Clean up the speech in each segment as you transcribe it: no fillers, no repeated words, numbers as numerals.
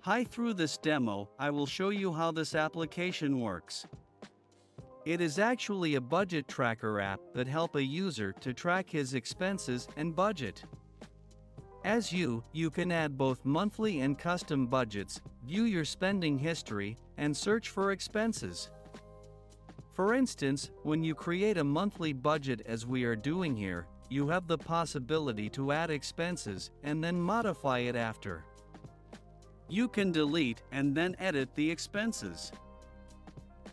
Hi, through this demo, I will show you how this application works. It is actually a budget tracker app that help a user to track his expenses and budget. As you can add both monthly and custom budgets, view your spending history, and search for expenses. For instance, when you create a monthly budget as we are doing here, you have the possibility to add expenses and then modify it after. You can delete and then edit the expenses.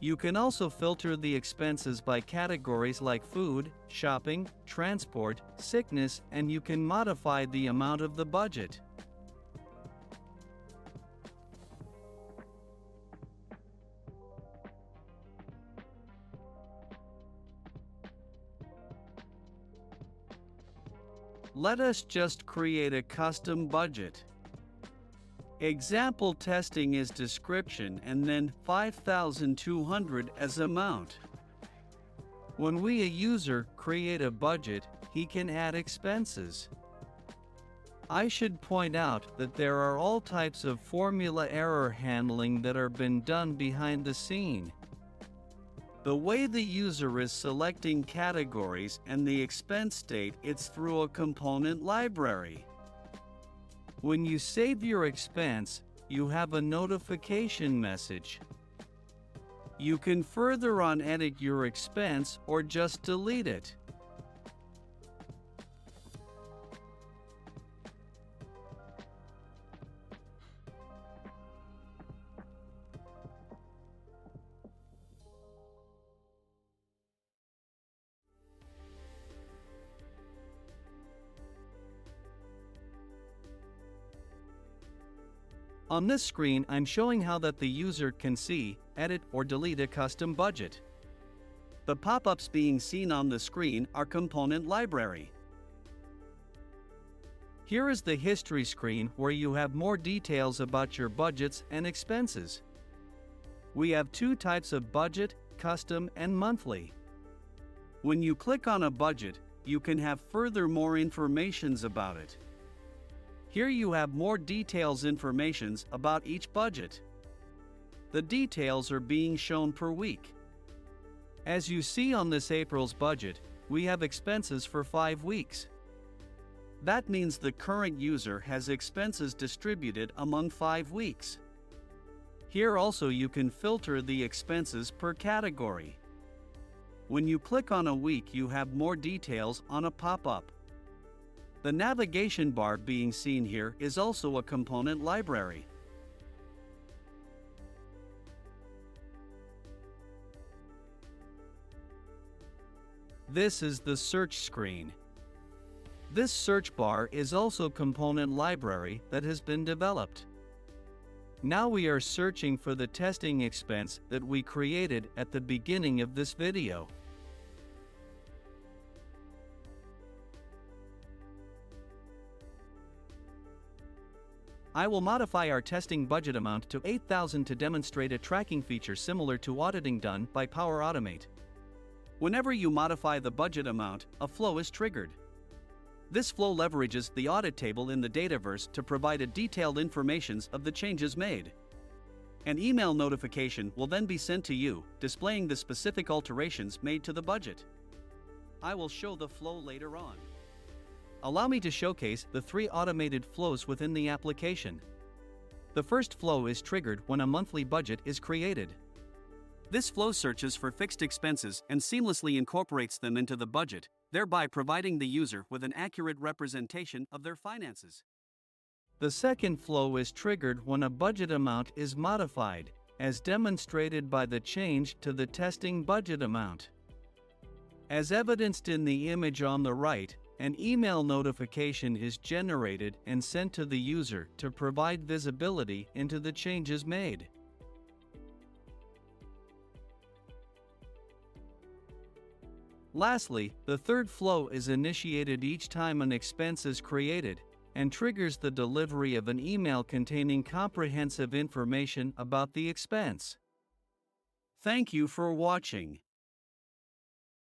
You can also filter the expenses by categories like food, shopping, transport, sickness, and you can modify the amount of the budget. Let us just create a custom budget. Example testing is description and then 5,200 as amount. When we a user create a budget, he can add expenses. I should point out that there are all types of formula error handling that are been done behind the scene. The way the user is selecting categories and the expense state, it's through a component library. When you save your expense, you have a notification message. You can further on edit your expense or just delete it. On this screen, I'm showing how that the user can see, edit, or delete a custom budget. The pop-ups being seen on the screen are component library. Here is the history screen where you have more details about your budgets and expenses. We have two types of budget, custom and monthly. When you click on a budget, you can have further more informations about it. Here you have more details informations about each budget. The details are being shown per week. As you see on this April's budget, we have expenses for 5 weeks. That means the current user has expenses distributed among 5 weeks. Here also you can filter the expenses per category. When you click on a week, you have more details on a pop-up. The navigation bar being seen here is also a component library. This is the search screen. This search bar is also component library that has been developed. Now we are searching for the testing expense that we created at the beginning of this video. I will modify our testing budget amount to 8,000 to demonstrate a tracking feature similar to auditing done by Power Automate. Whenever you modify the budget amount, a flow is triggered. This flow leverages the audit table in the Dataverse to provide a detailed information of the changes made. An email notification will then be sent to you, displaying the specific alterations made to the budget. I will show the flow later on. Allow me to showcase the 3 automated flows within the application. The first flow is triggered when a monthly budget is created. This flow searches for fixed expenses and seamlessly incorporates them into the budget, thereby providing the user with an accurate representation of their finances. The second flow is triggered when a budget amount is modified, as demonstrated by the change to the testing budget amount. As evidenced in the image on the right, an email notification is generated and sent to the user to provide visibility into the changes made. Lastly, the third flow is initiated each time an expense is created and triggers the delivery of an email containing comprehensive information about the expense. Thank you for watching.